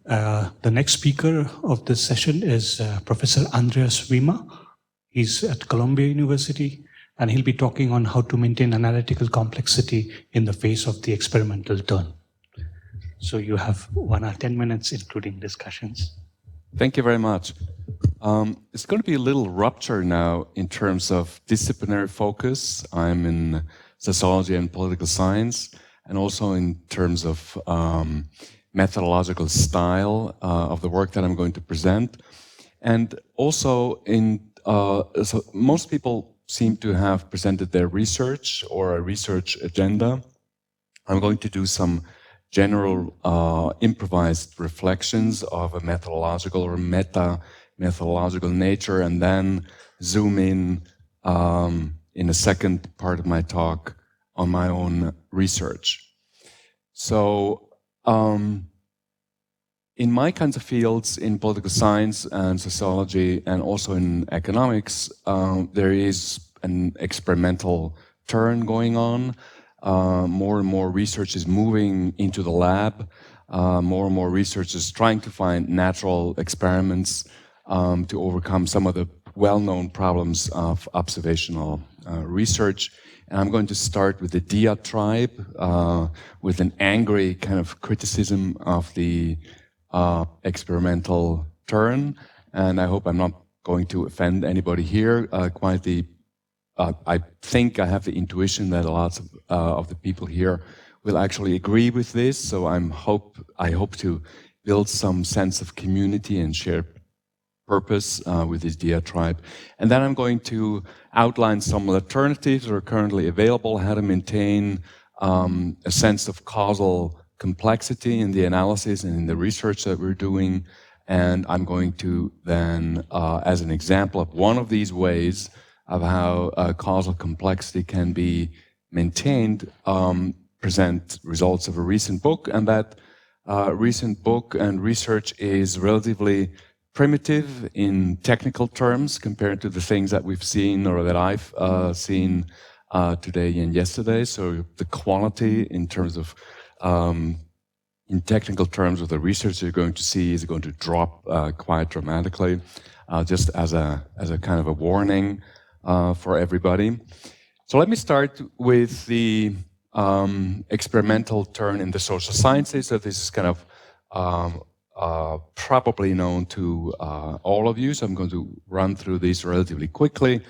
The next speaker of this session is Professor Andreas Wimmer. He's at Columbia University, and he'll be talking on how to maintain analytical complexity in the face of the experimental turn. So you have 1 or 10 minutes, including discussions. Thank you very much. It's going to be a little rupture now in terms of disciplinary focus. I'm in sociology and political science, and also in terms of methodological style of the work that I'm going to present. And also so most people seem to have presented their research or a research agenda. I'm going to do some general improvised reflections of a methodological or meta-methodological nature, and then zoom in a second part of my talk on my own research. So in my kinds of fields, in political science and sociology, and also in economics, there is an experimental turn going on. More and more research is moving into the lab. More and more research is trying to find natural experiments to overcome some of the well-known problems of observational research. And I'm going to start with the diatribe, with an angry kind of criticism of the experimental turn. And I hope I'm not going to offend anybody here. I think I have the intuition that lots of the people here will actually agree with this. So I hope to build some sense of community and shared purpose with this diatribe. And then I'm going to outline some alternatives that are currently available, how to maintain a sense of causal complexity in the analysis and in the research that we're doing. And I'm going to then, as an example of one of these ways of how causal complexity can be maintained, present results of a recent book. And that recent book and research is relatively primitive in technical terms compared to the things that we've seen or that I've seen today and yesterday. So the quality in terms of, in technical terms of the research you're going to see is going to drop quite dramatically, just as a kind of a warning for everybody. So let me start with the experimental turn in the social sciences. So this is kind of probably known to all of you, so I'm going to run through these relatively quickly.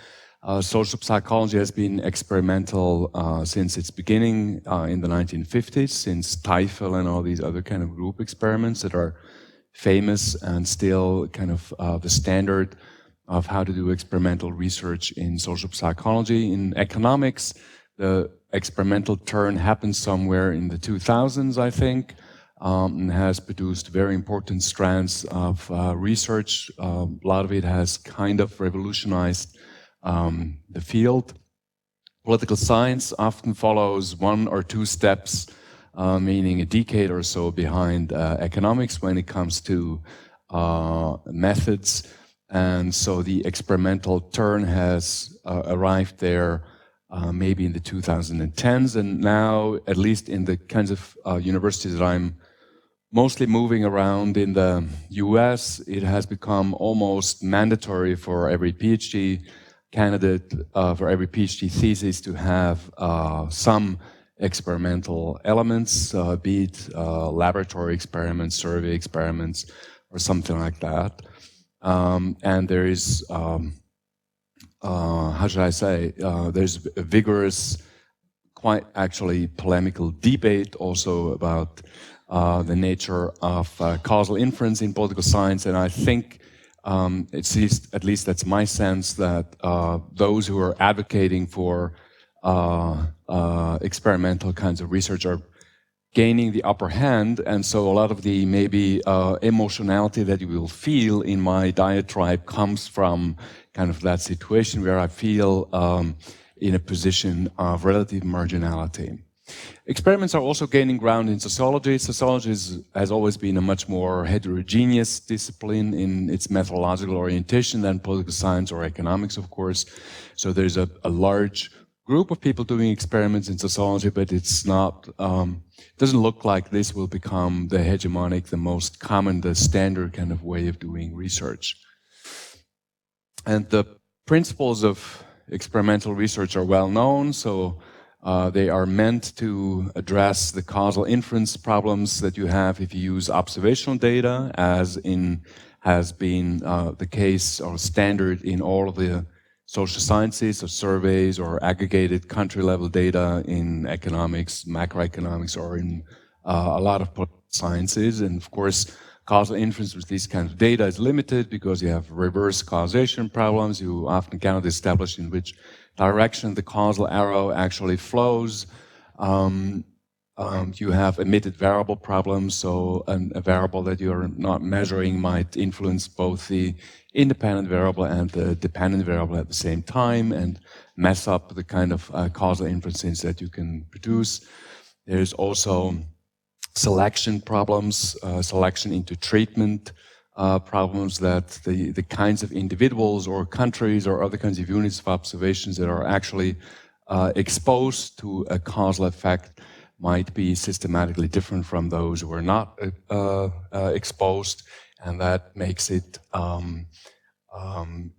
Social psychology has been experimental since its beginning in the 1950s, since Teifel and all these other kind of group experiments that are famous and still kind of the standard of how to do experimental research in social psychology. In economics, the experimental turn happened somewhere in the 2000s, I think. And has produced very important strands of research. A lot of it has kind of revolutionized the field. Political science often follows 1 or 2 steps, meaning a decade or so behind economics when it comes to methods. And so the experimental turn has arrived there maybe in the 2010s. And now, at least in the kinds of universities that I'm mostly moving around in the US, it has become almost mandatory for every PhD candidate, for every PhD thesis to have some experimental elements, be it laboratory experiments, survey experiments, or something like that. And there is, how should I say, there's a vigorous, quite actually polemical debate also about the nature of causal inference in political science, and I think at least that's my sense that those who are advocating for experimental kinds of research are gaining the upper hand, and so a lot of the maybe emotionality that you will feel in my diatribe comes from kind of that situation where I feel in a position of relative marginality. Experiments are also gaining ground in sociology. Sociology has always been a much more heterogeneous discipline in its methodological orientation than political science or economics, of course. So there's a large group of people doing experiments in sociology, but it's not, doesn't look like this will become the hegemonic, the most common, the standard kind of way of doing research. And the principles of experimental research are well known, so they are meant to address the causal inference problems that you have if you use observational data, as has been the case or standard in all of the social sciences or surveys or aggregated country-level data in economics, macroeconomics, or in a lot of sciences. And of course, causal inference with these kinds of data is limited because you have reverse causation problems. You often cannot establish in which direction the causal arrow actually flows. You have emitted variable problems, so a variable that you're not measuring might influence both the independent variable and the dependent variable at the same time and mess up the kind of causal inferences that you can produce. There's also selection problems, selection into treatment problems, that the kinds of individuals or countries or other kinds of units of observations that are actually exposed to a causal effect might be systematically different from those who are not exposed, and that makes it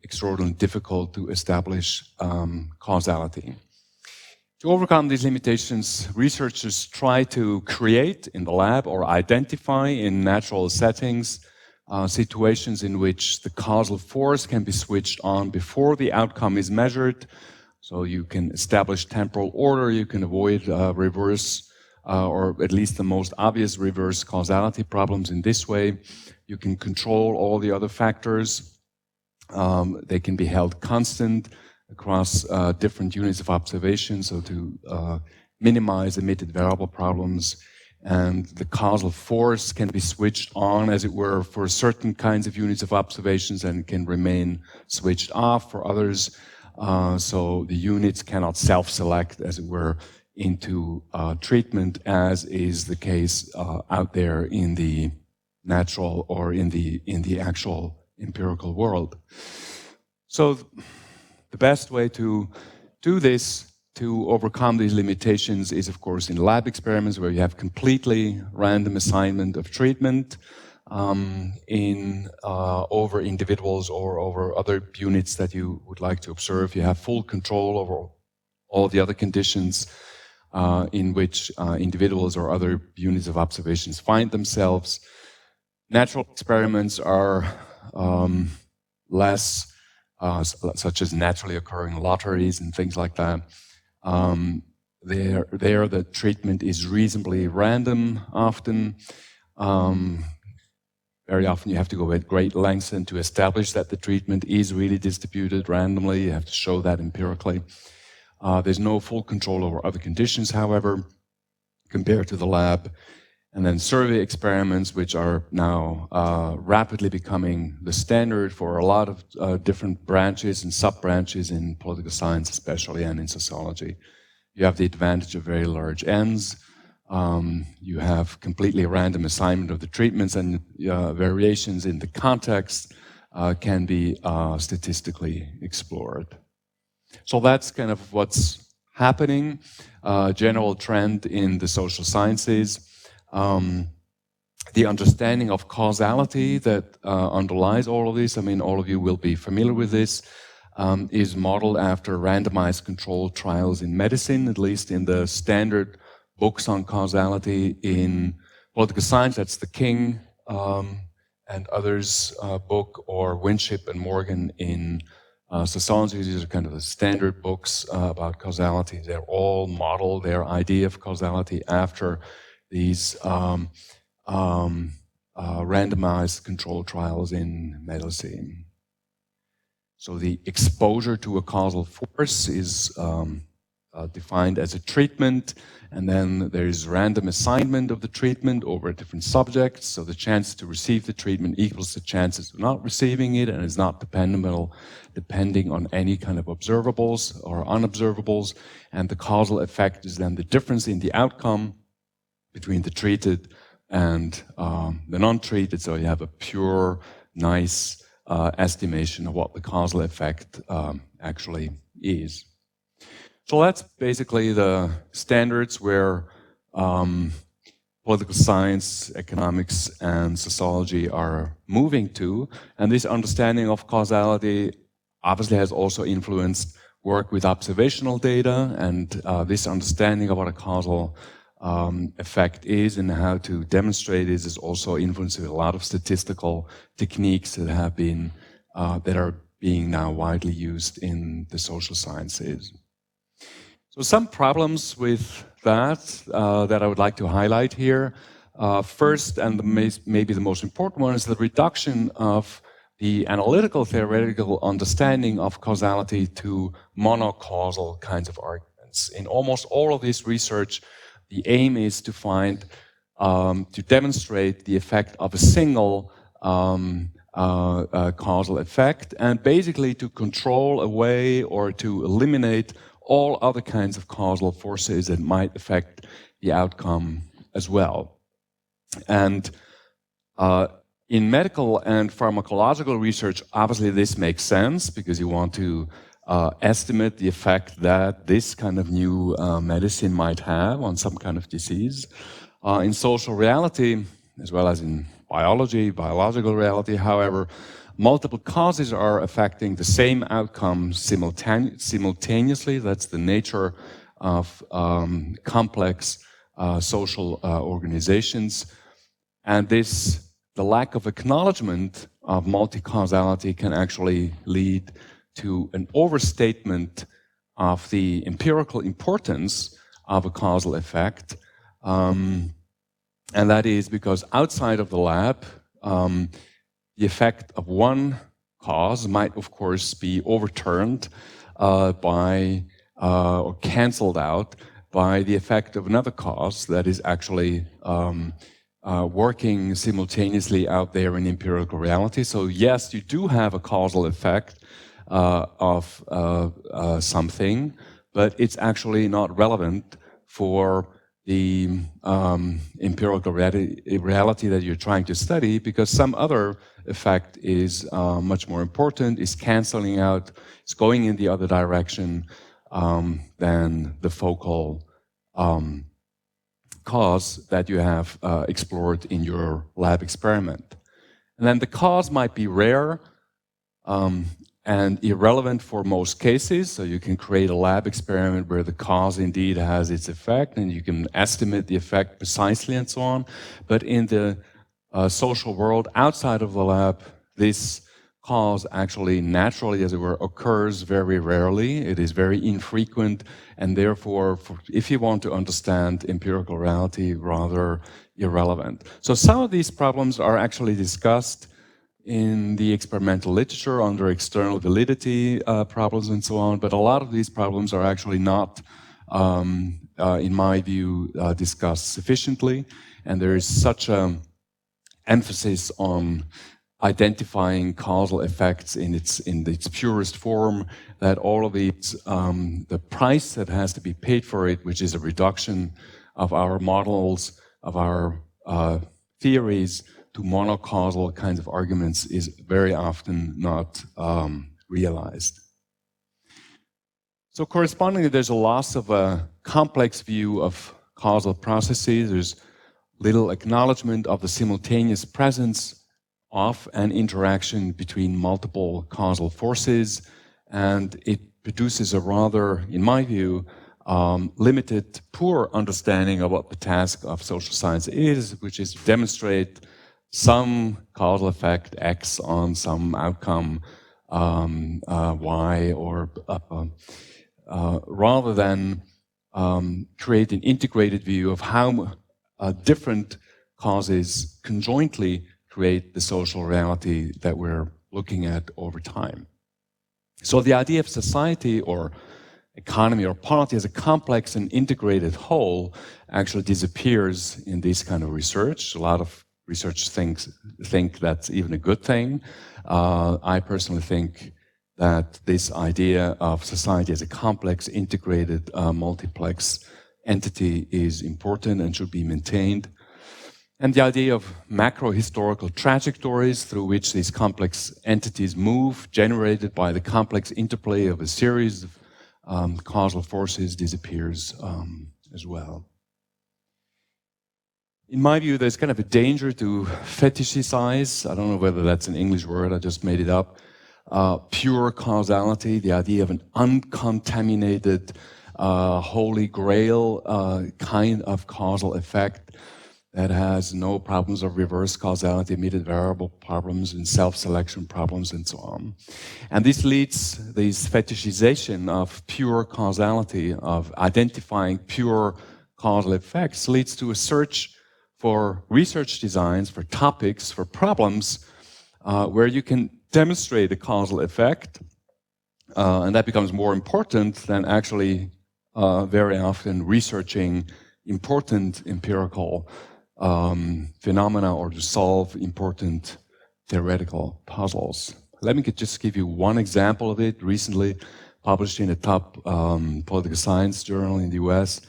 extraordinarily difficult to establish causality. To overcome these limitations, researchers try to create in the lab or identify in natural settings situations in which the causal force can be switched on before the outcome is measured. So you can establish temporal order, you can avoid reverse, or at least the most obvious reverse causality problems in this way. You can control all the other factors. They can be held constant across different units of observation, so to minimize emitted variable problems. And the causal force can be switched on, as it were, for certain kinds of units of observations and can remain switched off for others. So the units cannot self-select, as it were, into treatment, as is the case out there in the natural or in the actual empirical world. So the best way to do this, to overcome these limitations, is of course in lab experiments where you have completely random assignment of treatment over individuals or over other units that you would like to observe. You have full control over all the other conditions in which individuals or other units of observations find themselves. Natural experiments are less, such as naturally occurring lotteries and things like that. There the treatment is reasonably random often. Very often you have to go at great lengths and to establish that the treatment is really distributed randomly. You have to show that empirically. There's no full control over other conditions, however, compared to the lab. And then survey experiments, which are now rapidly becoming the standard for a lot of different branches and sub-branches in political science especially, and in sociology. You have the advantage of very large N's. You have completely random assignment of the treatments, and variations in the context can be statistically explored. So that's kind of what's happening, general trend in the social sciences. The understanding of causality that underlies all of this, I mean, all of you will be familiar with this, is modeled after randomized controlled trials in medicine, at least in the standard books on causality. In political science, that's the King and others book, or Winship and Morgan in sociology. These are kind of the standard books about causality. They're all model their idea of causality after these randomized controlled trials in medicine. So the exposure to a causal force is defined as a treatment, and then there is random assignment of the treatment over different subjects. So the chance to receive the treatment equals the chances of not receiving it, and is not depending on any kind of observables or unobservables. And the causal effect is then the difference in the outcome between the treated and the non-treated. So you have a pure, nice estimation of what the causal effect actually is. So that's basically the standards where political science, economics, and sociology are moving to. And this understanding of causality obviously has also influenced work with observational data, and this understanding of what a causal effect is and how to demonstrate it is also influencing a lot of statistical techniques that have been that are being now widely used in the social sciences. So some problems with that that I would like to highlight here. First, and maybe the most important one, is the reduction of the analytical theoretical understanding of causality to mono-causal kinds of arguments. In almost all of this research, the aim is to find, to demonstrate the effect of a single causal effect, and basically to control away or to eliminate all other kinds of causal forces that might affect the outcome as well. And in medical and pharmacological research, obviously this makes sense because you want to estimate the effect that this kind of new medicine might have on some kind of disease. In social reality, as well as in biology, biological reality, however, multiple causes are affecting the same outcome simultaneously. That's the nature of complex social organizations. And the lack of acknowledgement of multi-causality can actually lead to an overstatement of the empirical importance of a causal effect. And that is because outside of the lab, the effect of one cause might, of course, be overturned by or cancelled out by the effect of another cause that is actually working simultaneously out there in empirical reality. So yes, you do have a causal effect of something, but it's actually not relevant for the empirical reality that you're trying to study, because some other effect is much more important, is cancelling out, it's going in the other direction than the focal cause that you have explored in your lab experiment. And then the cause might be rare and irrelevant for most cases, so you can create a lab experiment where the cause indeed has its effect and you can estimate the effect precisely and so on. But in the social world outside of the lab, this cause actually naturally, as it were, occurs very rarely. It is very infrequent, and therefore, if you want to understand empirical reality, rather irrelevant. So some of these problems are actually discussed in the experimental literature under external validity problems and so on, but a lot of these problems are actually not, in my view, discussed sufficiently, and there is such an emphasis on identifying causal effects in its purest form that all of these, the price that has to be paid for it, which is a reduction of our models, of our theories, to monocausal kinds of arguments, is very often not realized. So correspondingly, there's a loss of a complex view of causal processes. There's little acknowledgement of the simultaneous presence of an interaction between multiple causal forces, and it produces a rather, in my view, limited, poor understanding of what the task of social science is, which is to demonstrate some causal effect X on some outcome Y, or rather than create an integrated view of how different causes conjointly create the social reality that we're looking at over time. So the idea of society or economy or polity as a complex and integrated whole actually disappears in this kind of research. A lot of research think that's even a good thing. I personally think that this idea of society as a complex, integrated, multiplex entity is important and should be maintained. And the idea of macro-historical trajectories through which these complex entities move, generated by the complex interplay of a series causal forces disappears as well. In my view, there's kind of a danger to fetishisize. I don't know whether that's an English word, I just made it up. Pure causality, the idea of an uncontaminated, holy grail kind of causal effect that has no problems of reverse causality, immediate variable problems, and self-selection problems, and so on. And this fetishization of pure causality, of identifying pure causal effects, leads to a search for research designs, for topics, for problems, where you can demonstrate a causal effect, and that becomes more important than actually very often researching important empirical phenomena or to solve important theoretical puzzles. Let me just give you one example of it, recently published in a top political science journal in the US,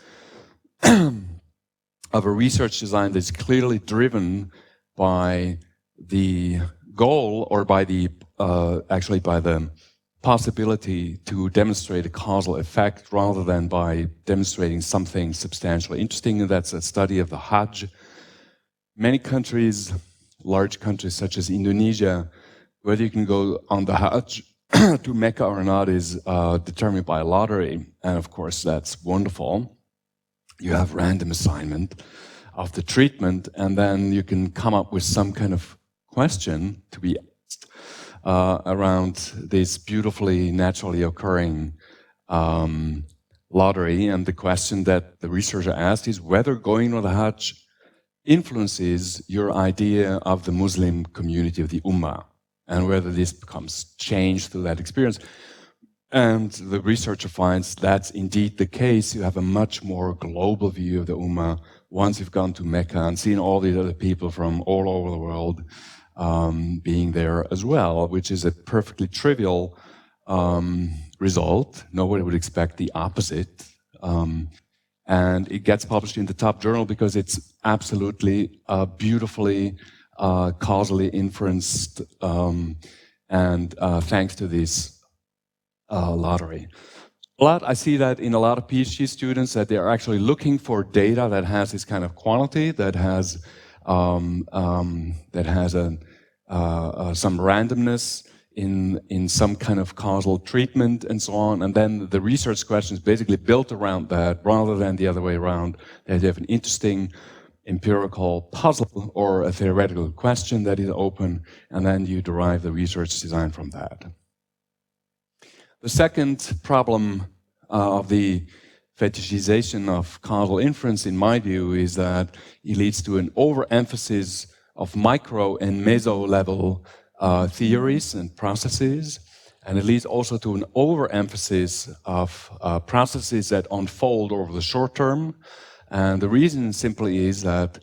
of a research design that's clearly driven by the goal, or by the actually by the possibility to demonstrate a causal effect rather than by demonstrating something substantially interesting, and that's a study of the Hajj. Many countries, large countries such as Indonesia, whether you can go on the Hajj to Mecca or not is determined by a lottery, and of course that's wonderful. You have random assignment of the treatment, and then you can come up with some kind of question to be asked around this beautifully, naturally occurring lottery. And the question that the researcher asked is whether going on the Hajj influences your idea of the Muslim community, of the Ummah, and whether this becomes changed through that experience. And the researcher finds that's indeed the case. You have a much more global view of the Ummah once you've gone to Mecca and seen all these other people from all over the world being there as well, which is a perfectly trivial result. Nobody would expect the opposite. And it gets published in the top journal because it's absolutely beautifully causally inferenced, and thanks to this lottery. I see that in a lot of PhD students, that they are actually looking for data that has this kind of quality, that has some randomness in some kind of causal treatment and so on. And then the research question is basically built around that rather than the other way around. That you have an interesting empirical puzzle or a theoretical question that is open, and then you derive the research design from that. The second problem of the fetishization of causal inference, in my view, is that it leads to an overemphasis of micro and meso-level theories and processes, and it leads also to an overemphasis of processes that unfold over the short term. And the reason simply is that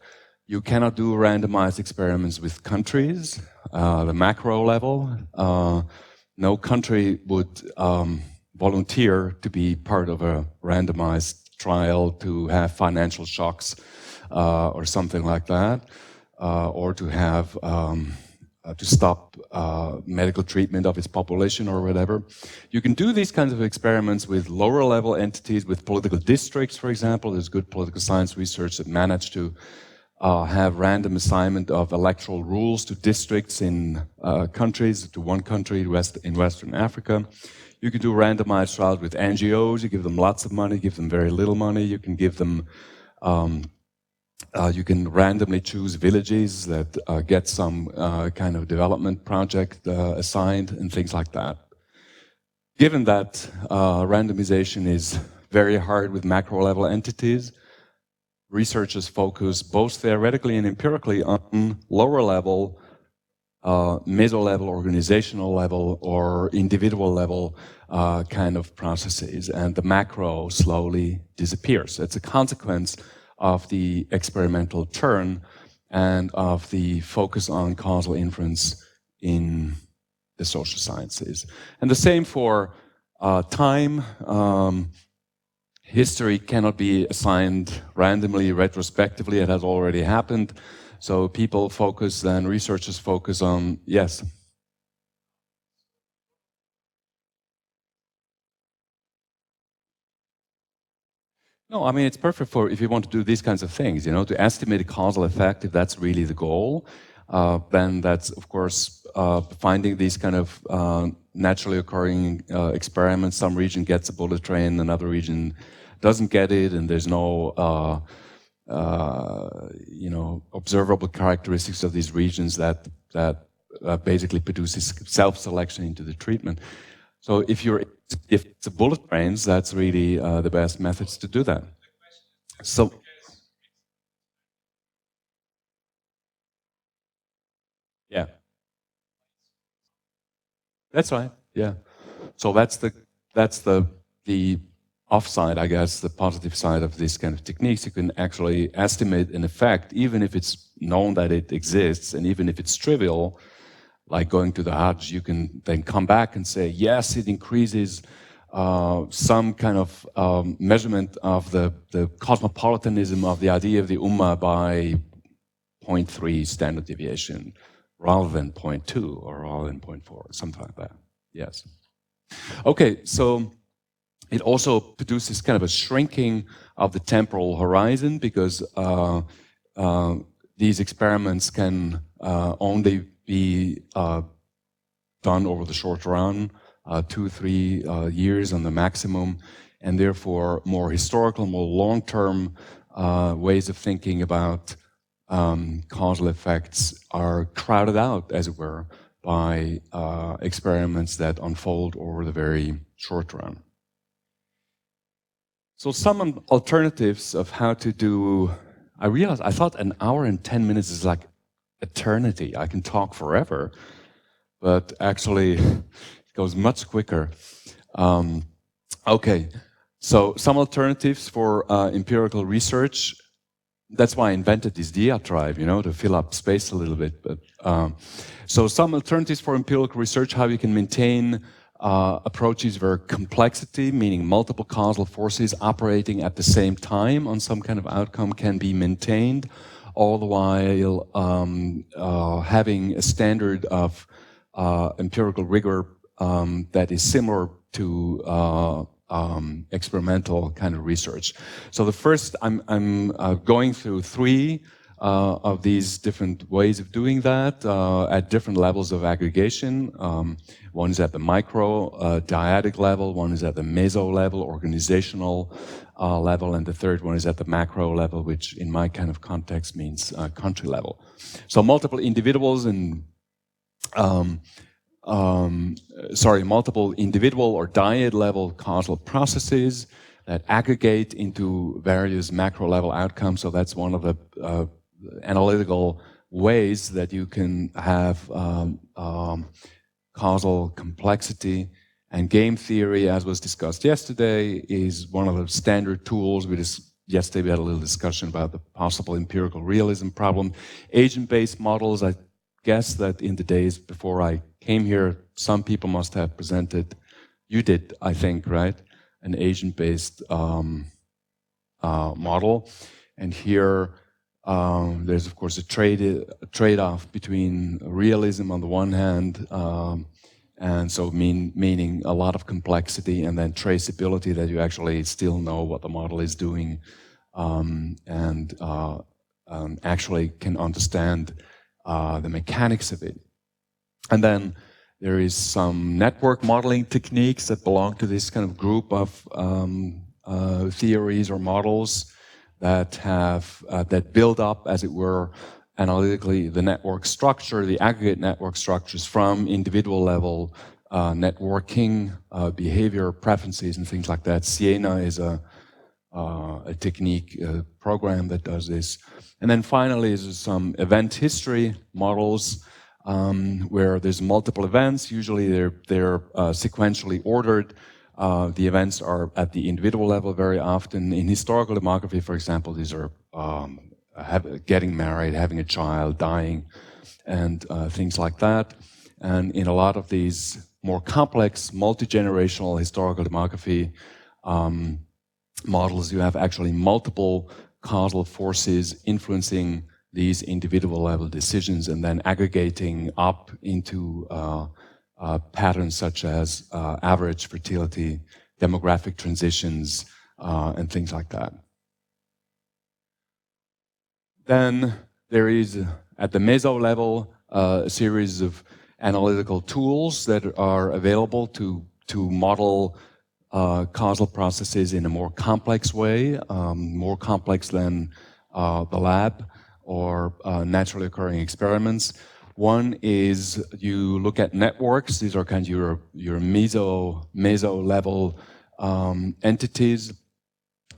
you cannot do randomized experiments with countries, the macro level. No country would volunteer to be part of a randomized trial to have financial shocks or something like that, or to have to stop medical treatment of its population or whatever. You can do these kinds of experiments with lower level entities, with political districts, for example. There's good political science research that managed to have random assignment of electoral rules to districts in countries, to one country in Western Africa. You can do randomized trials with NGOs. You give them lots of money, give them very little money. You can give them, you can randomly choose villages that get some kind of development project assigned and things like that. Given that randomization is very hard with macro level entities, researchers focus both theoretically and empirically on lower level, meso-level, organizational level, or individual level kind of processes, and the macro slowly disappears. It's a consequence of the experimental turn and of the focus on causal inference in the social sciences. And the same for time. History cannot be assigned randomly, retrospectively. It has already happened. So people focus, and researchers focus on, yes. No, I mean, it's perfect for if you want to do these kinds of things, to estimate a causal effect, if that's really the goal, then that's, of course, finding these kind of naturally occurring experiments. Some region gets a bullet train, another region doesn't get it, and there's no, observable characteristics of these regions that basically produces self-selection into the treatment. So if it's a bullet trains, that's really the best methods to do that. So, yeah, that's right. Yeah. So that's the offside, I guess, the positive side of this kind of techniques. You can actually estimate an effect, even if it's known that it exists, and even if it's trivial. Like going to the Hajj, you can then come back and say, yes, it increases some kind of measurement of the cosmopolitanism of the idea of the Ummah by 0.3 standard deviation, rather than 0.2 or rather than 0.4, something like that. Yes. Okay, so it also produces kind of a shrinking of the temporal horizon, because these experiments can only be done over the short run, 2-3 years on the maximum, and therefore more historical, more long-term ways of thinking about causal effects are crowded out, as it were, by experiments that unfold over the very short run. So some alternatives of how to do, I realized, I thought an hour and 10 minutes is like eternity. I can talk forever, but actually it goes much quicker. Okay, so some alternatives for empirical research. That's why I invented this diatribe, to fill up space a little bit. But so some alternatives for empirical research, how you can maintain approaches where complexity, meaning multiple causal forces operating at the same time on some kind of outcome, can be maintained, all the while having a standard of empirical rigor that is similar to experimental kind of research. So the first, I'm going through 3 of these different ways of doing that at different levels of aggregation. One is at the micro dyadic level, one is at the meso-level, organizational level, and the third one is at the macro level, which in my kind of context means country level. So multiple individuals and multiple individual or dyad level causal processes that aggregate into various macro level outcomes. So that's one of the analytical ways that you can have causal complexity. And game theory, as was discussed yesterday, is one of the standard tools. Yesterday we had a little discussion about the possible empirical realism problem. Agent-based models, I guess that in the days before I came here, some people must have presented, you did, I think, right? An agent-based model. And here there's, of course, a trade-off between realism on the one hand, and so meaning a lot of complexity, and then traceability, that you actually still know what the model is doing, and actually can understand the mechanics of it. And then there is some network modeling techniques that belong to this kind of group of theories or models that build up, as it were, analytically the network structure, the aggregate network structures from individual level networking, behavior preferences, and things like that. Siena is a technique, a program that does this. And then finally is some event history models where there's multiple events. Usually they're sequentially ordered. The events are at the individual level very often. In historical demography, for example, these are getting married, having a child, dying, and things like that. And in a lot of these more complex, multi-generational historical demography models, you have actually multiple causal forces influencing these individual level decisions and then aggregating up into patterns such as average fertility, demographic transitions, and things like that. Then there is, at the meso-level, a series of analytical tools that are available to model causal processes in a more complex way, more complex than the lab or naturally occurring experiments. One is you look at networks. These are kind of your meso-level entities,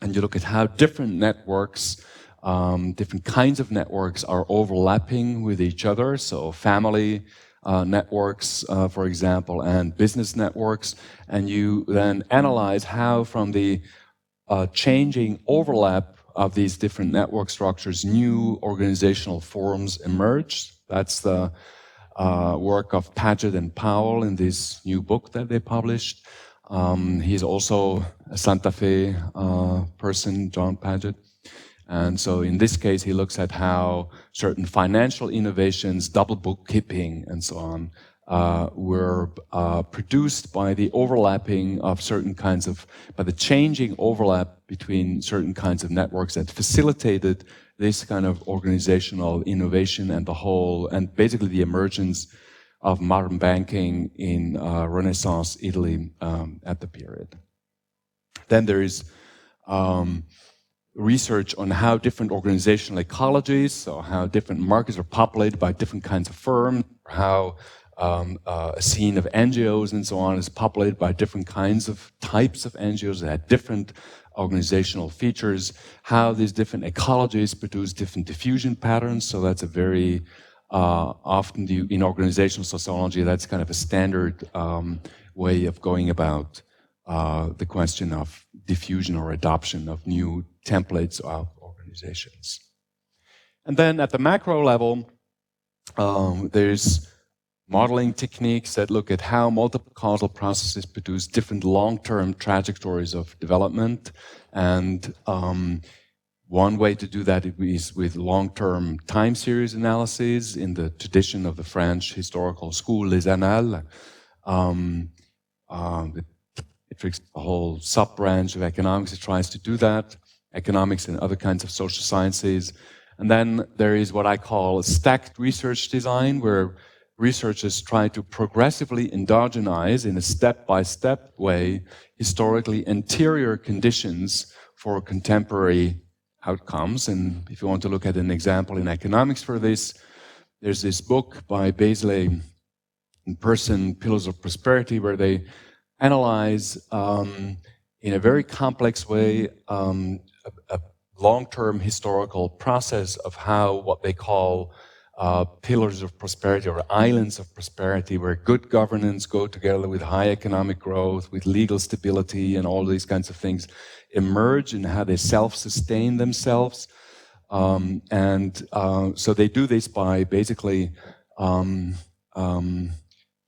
and you look at how different networks, different kinds of networks are overlapping with each other. So family networks, for example, and business networks. And you then analyze how from the changing overlap of these different network structures, new organizational forms emerge. That's the work of Paget and Powell in this new book that they published. He's also a Santa Fe person, John Paget. And so in this case, he looks at how certain financial innovations, double bookkeeping and so on, were produced by the overlapping of certain kinds of, by the changing overlap between certain kinds of networks that facilitated this kind of organizational innovation and the whole, and basically the emergence of modern banking in Renaissance Italy at the period. Then there is research on how different organizational ecologies, so how different markets are populated by different kinds of firms, how a scene of NGOs and so on is populated by different kinds of types of NGOs that have different organizational features, how these different ecologies produce different diffusion patterns. So that's a very often in organizational sociology, that's kind of a standard way of going about the question of diffusion or adoption of new templates of organizations. And then at the macro level, there's modeling techniques that look at how multiple causal processes produce different long-term trajectories of development. And one way to do that is with long-term time series analysis in the tradition of the French historical school, Les Annales. A whole sub-branch of economics that tries to do that, economics and other kinds of social sciences. And then there is what I call a stacked research design, where researchers try to progressively endogenize in a step-by-step way historically anterior conditions for contemporary outcomes. And if you want to look at an example in economics for this, there's this book by Beasley and Person, Pillars of Prosperity, where they analyze in a very complex way a long-term historical process of how what they call pillars of prosperity or islands of prosperity, where good governance go together with high economic growth, with legal stability and all these kinds of things emerge, and how they self-sustain themselves. So they do this by basically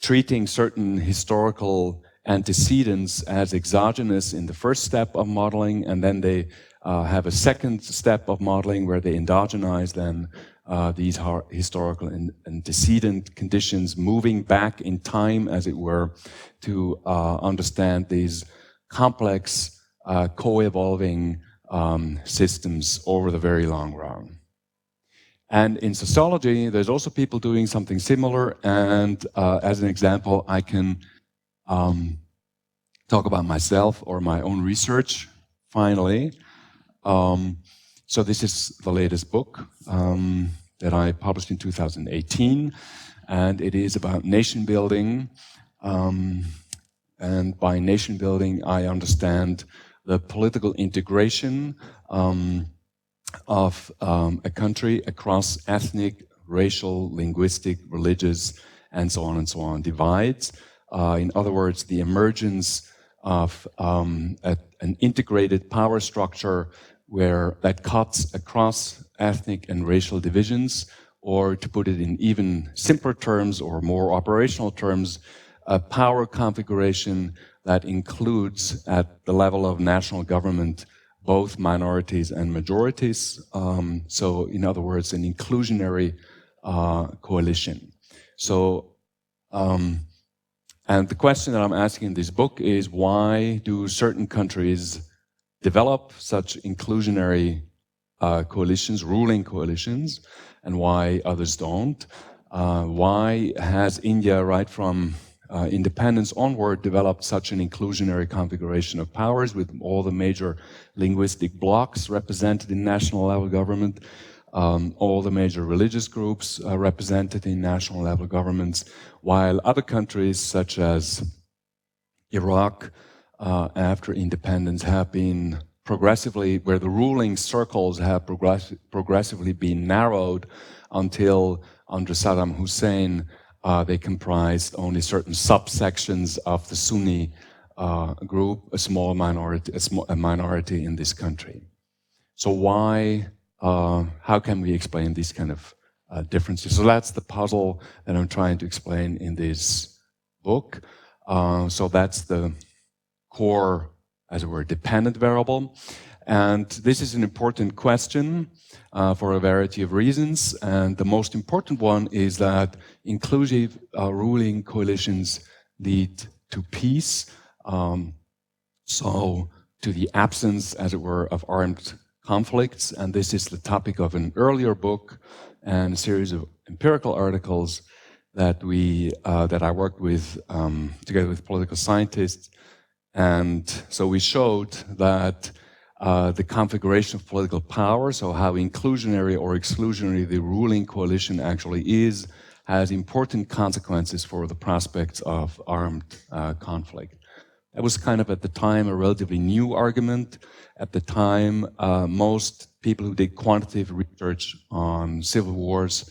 treating certain historical antecedents as exogenous in the first step of modeling, and then they have a second step of modeling where they endogenize then these historical antecedent conditions, moving back in time, as it were, to understand these complex, co-evolving systems over the very long run. And in sociology, there's also people doing something similar, and as an example, I can talk about myself or my own research, finally. So this is the latest book that I published in 2018, and it is about nation building. And by nation building, I understand the political integration of a country across ethnic, racial, linguistic, religious, and so on divides. In other words, the emergence of an integrated power structure where that cuts across ethnic and racial divisions, or to put it in even simpler terms or more operational terms, a power configuration that includes at the level of national government both minorities and majorities. So in other words, an inclusionary coalition. So, and the question that I'm asking in this book is, why do certain countries develop such inclusionary coalitions, ruling coalitions, and why others don't. Why has India, right from independence onward, developed such an inclusionary configuration of powers with all the major linguistic blocs represented in national level government, all the major religious groups represented in national level governments, while other countries such as Iraq after independence have been progressively, where the ruling circles have progressively been narrowed until under Saddam Hussein they comprised only certain subsections of the Sunni group, a small minority, a minority in this country. So why, how can we explain these kind of differences? So that's the puzzle that I'm trying to explain in this book. So that's the core, as it were, dependent variable. And this is an important question for a variety of reasons. And the most important one is that inclusive ruling coalitions lead to peace. So to the absence, as it were, of armed conflicts. And this is the topic of an earlier book and a series of empirical articles that that I worked with together with political scientists. And so we showed that the configuration of political power, so how inclusionary or exclusionary the ruling coalition actually is, has important consequences for the prospects of armed conflict. That was kind of at the time a relatively new argument. At the time, most people who did quantitative research on civil wars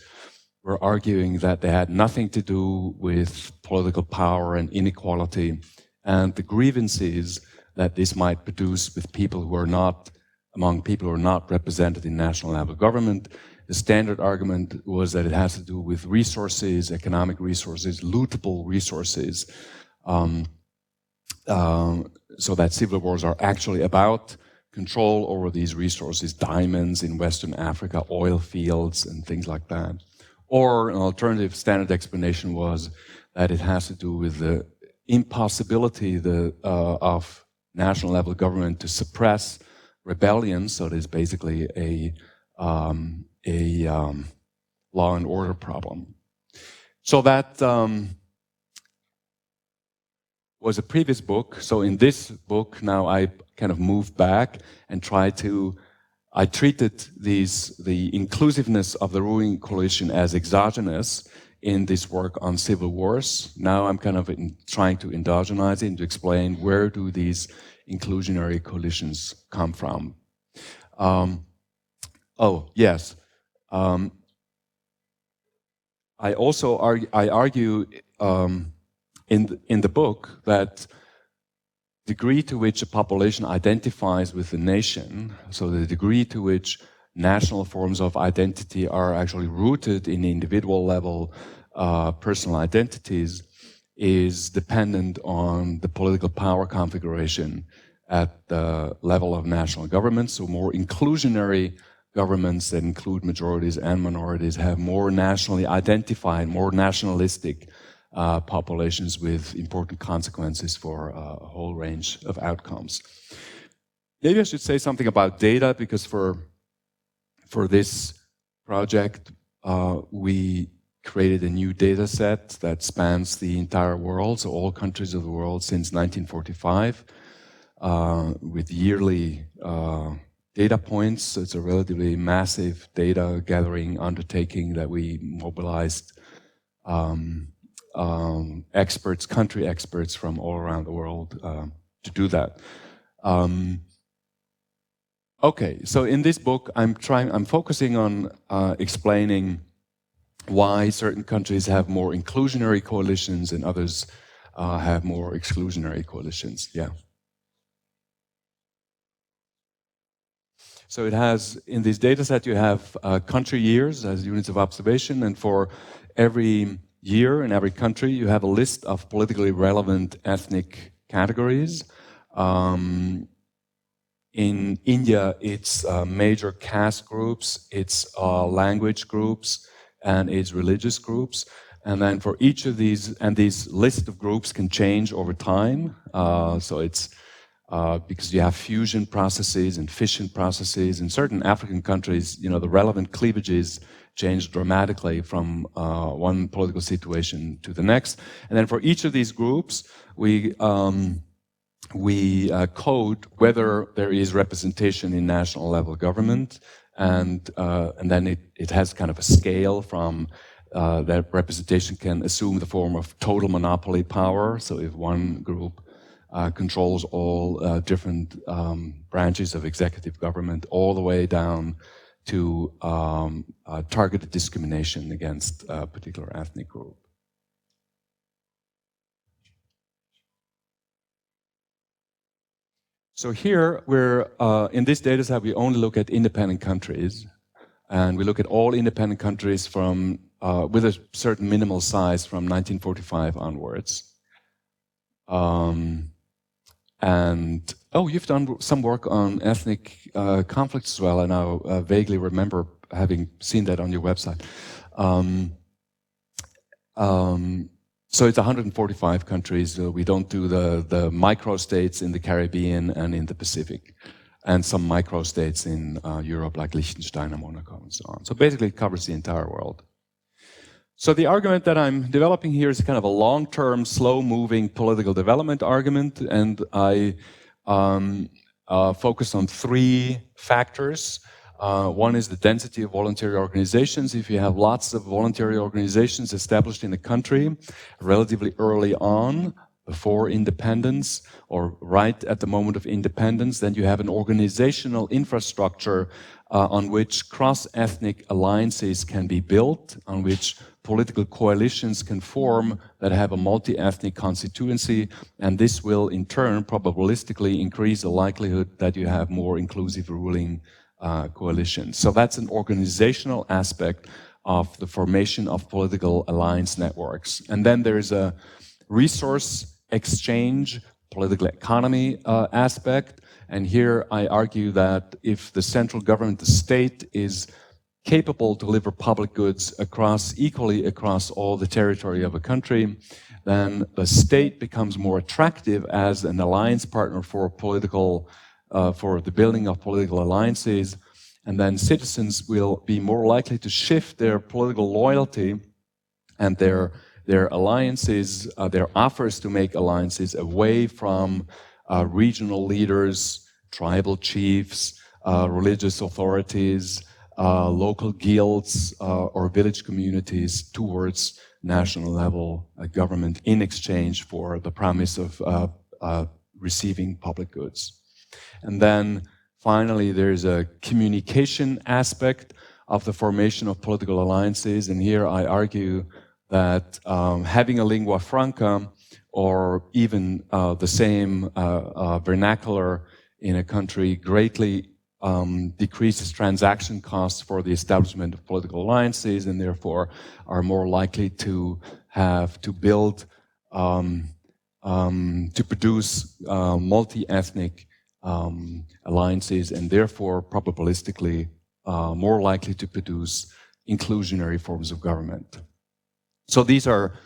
were arguing that they had nothing to do with political power and inequality and the grievances that this might produce with people who are not, among people who are not represented in national level government. The standard argument was that it has to do with resources, economic resources, lootable resources, so that civil wars are actually about control over these resources, diamonds in Western Africa, oil fields, and things like that. Or an alternative standard explanation was that it has to do with the impossibility of national level government to suppress rebellion. So there's basically a law and order problem. So that was a previous book. So in this book, now I kind of moved back and I treated the inclusiveness of the ruling coalition as exogenous in this work on civil wars. Now I'm kind of trying to endogenize it and to explain where do these inclusionary coalitions come from. Oh, yes. I also argue in the book that degree to which a population identifies with the nation, so the degree to which national forms of identity are actually rooted in individual level personal identities, is dependent on the political power configuration at the level of national governments. So more inclusionary governments that include majorities and minorities have more nationally identified, more nationalistic populations with important consequences for a whole range of outcomes. Maybe I should say something about data, because for this project, we created a new data set that spans the entire world, so all countries of the world since 1945, with yearly data points. So it's a relatively massive data gathering undertaking that we mobilized experts, country experts from all around the world to do that. Okay, so in this book, I'm focusing on explaining why certain countries have more inclusionary coalitions and others have more exclusionary coalitions. Yeah. So it has, in this data set, you have country years as units of observation, and for every year in every country, you have a list of politically relevant ethnic categories. In India, it's major caste groups, it's language groups, and it's religious groups. And then for each of these, and these list of groups can change over time. So it's because you have fusion processes and fission processes. In certain African countries, you know, the relevant cleavages change dramatically from one political situation to the next. And then for each of these groups, we code whether there is representation in national level government, and then it has kind of a scale from that representation can assume the form of total monopoly power. So if one group controls all different branches of executive government, all the way down to targeted discrimination against a particular ethnic group. So here we're, in this data set, we only look at independent countries, and we look at all independent countries from, with a certain minimal size from 1945 onwards. And, oh, you've done some work on ethnic conflicts as well, and I vaguely remember having seen that on your website. So it's 145 countries. We don't do the micro-states in the Caribbean and in the Pacific, and some micro-states in Europe like Liechtenstein and Monaco and so on. So basically it covers the entire world. So the argument that I'm developing here is kind of a long-term, slow-moving political development argument, and I focus on three factors. One is the density of voluntary organizations. If you have lots of voluntary organizations established in a country relatively early on, before independence or right at the moment of independence, then you have an organizational infrastructure on which cross-ethnic alliances can be built, on which political coalitions can form that have a multi-ethnic constituency, and this will in turn probabilistically increase the likelihood that you have more inclusive ruling coalitions. So that's an organizational aspect of the formation of political alliance networks. And then there's a resource exchange, political economy aspect. And here I argue that if the central government, the state, is capable to deliver public goods equally across all the territory of a country, then the state becomes more attractive as an alliance partner for political, for the building of political alliances. And then citizens will be more likely to shift their political loyalty and their alliances, their offers to make alliances away from regional leaders, tribal chiefs, religious authorities, local guilds, or village communities towards national level government in exchange for the promise of receiving public goods. And then finally, there's a communication aspect of the formation of political alliances, and here I argue that having a lingua franca or even the same vernacular in a country greatly decreases transaction costs for the establishment of political alliances, and therefore are more likely to have to build, to produce multi-ethnic alliances, and therefore probabilistically more likely to produce inclusionary forms of government. So these are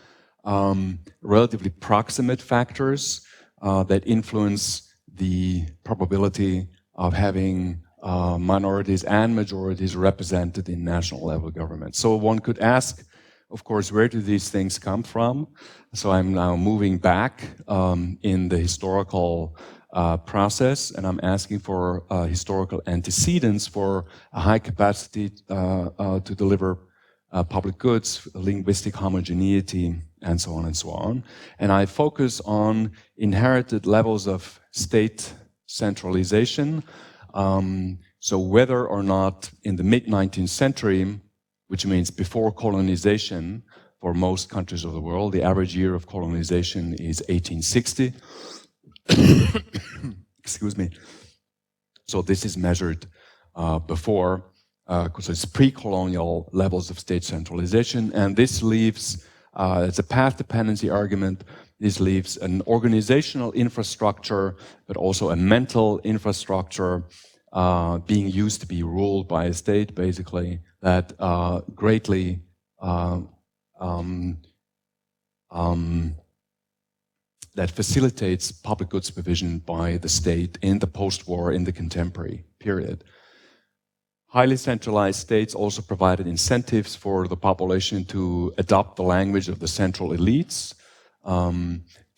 relatively proximate factors that influence the probability of having minorities and majorities represented in national level government. So one could ask, of course, where do these things come from? So I'm now moving back in the historical process, and I'm asking for historical antecedents for a high capacity to deliver public goods, linguistic homogeneity, and so on and so on. And I focus on inherited levels of state centralization. So whether or not in the mid-19th century, which means before colonization for most countries of the world, the average year of colonization is 1860. Excuse me. So this is measured before, because it's pre-colonial levels of state centralization, and this leaves, it's a path dependency argument, this leaves an organizational infrastructure, but also a mental infrastructure being used to be ruled by a state, basically, that greatly that facilitates public goods provision by the state in the post-war, in the contemporary period. Highly centralized states also provided incentives for the population to adopt the language of the central elites,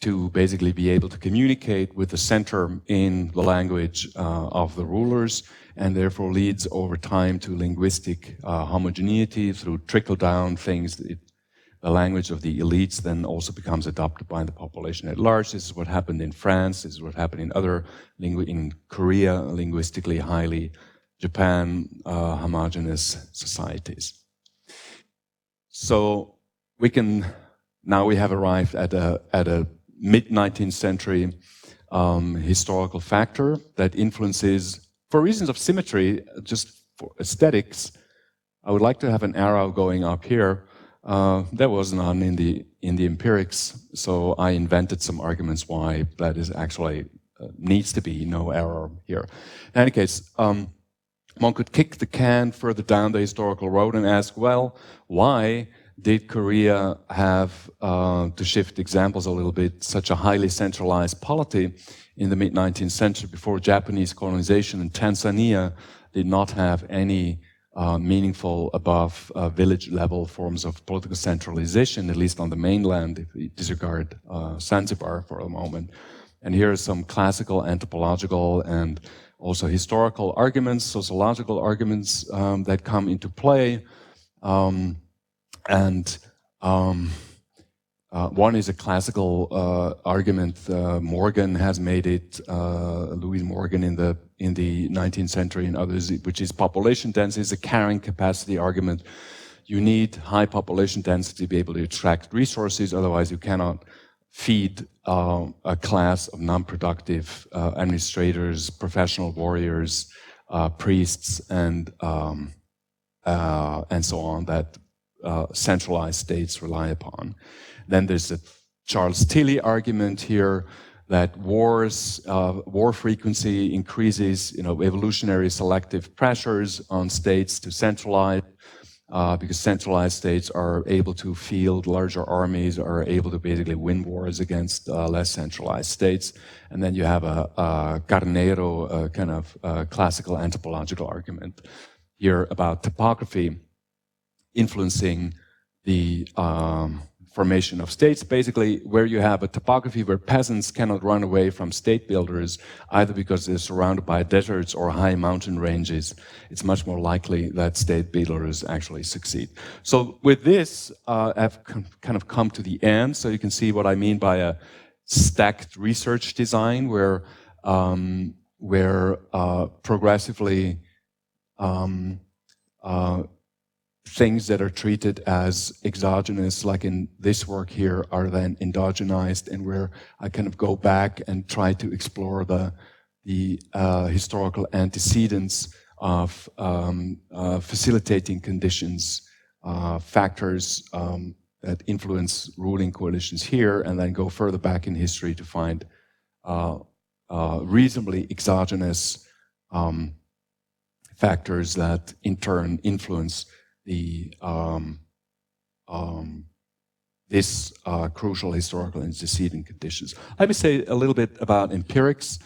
to basically be able to communicate with the center in the language of the rulers, and therefore leads over time to linguistic homogeneity through trickle-down things. The language of the elites then also becomes adopted by the population at large. This is what happened in France. This is what happened in in Korea, linguistically highly, Japan, homogeneous societies. So now we have arrived at a mid-19th century historical factor that influences, for reasons of symmetry, just for aesthetics. I would like to have an arrow going up here. There was none in the empirics, so I invented some arguments why that is actually needs to be no error here. In any case, one could kick the can further down the historical road and ask, well, why did Korea have, to shift examples a little bit, such a highly centralized polity in the mid-19th century before Japanese colonization, and Tanzania did not have any meaningful above village level forms of political centralization, at least on the mainland, if we disregard Zanzibar for a moment. And here are some classical anthropological and also historical arguments, sociological arguments that come into play. One is a classical argument. Morgan has made it, Louis Morgan in the 19th century and others, which is population density is a carrying capacity argument. You need high population density to be able to attract resources, otherwise you cannot feed a class of non-productive administrators, professional warriors, priests, and so on that centralized states rely upon. Then there's the Charles Tilly argument here that war frequency increases, evolutionary selective pressures on states to centralize, because centralized states are able to field larger armies, are able to basically win wars against less centralized states. And then you have a Carnero kind of classical anthropological argument here about topography influencing the formation of states, basically where you have a topography where peasants cannot run away from state builders, either because they're surrounded by deserts or high mountain ranges. It's much more likely that state builders actually succeed. So with this, I've kind of come to the end, so you can see what I mean by a stacked research design, where progressively things that are treated as exogenous, like in this work here, are then endogenized, and where I kind of go back and try to explore the historical antecedents of facilitating conditions, factors that influence ruling coalitions here, and then go further back in history to find reasonably exogenous factors that in turn influence this crucial historical antecedent conditions. Let me say a little bit about empirics.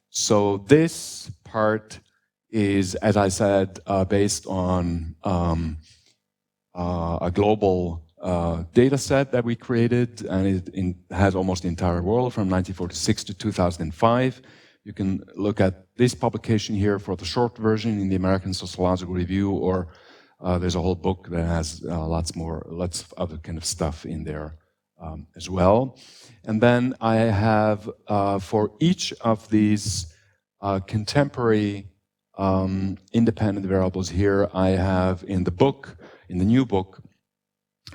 So this part is, as I said, based on a global data set that we created, and it has almost the entire world from 1946 to 2005. You can look at this publication here for the short version in the American Sociological Review, or there's a whole book that has lots of other kind of stuff in there as well. And then I have, for each of these contemporary independent variables here, I have in the new book,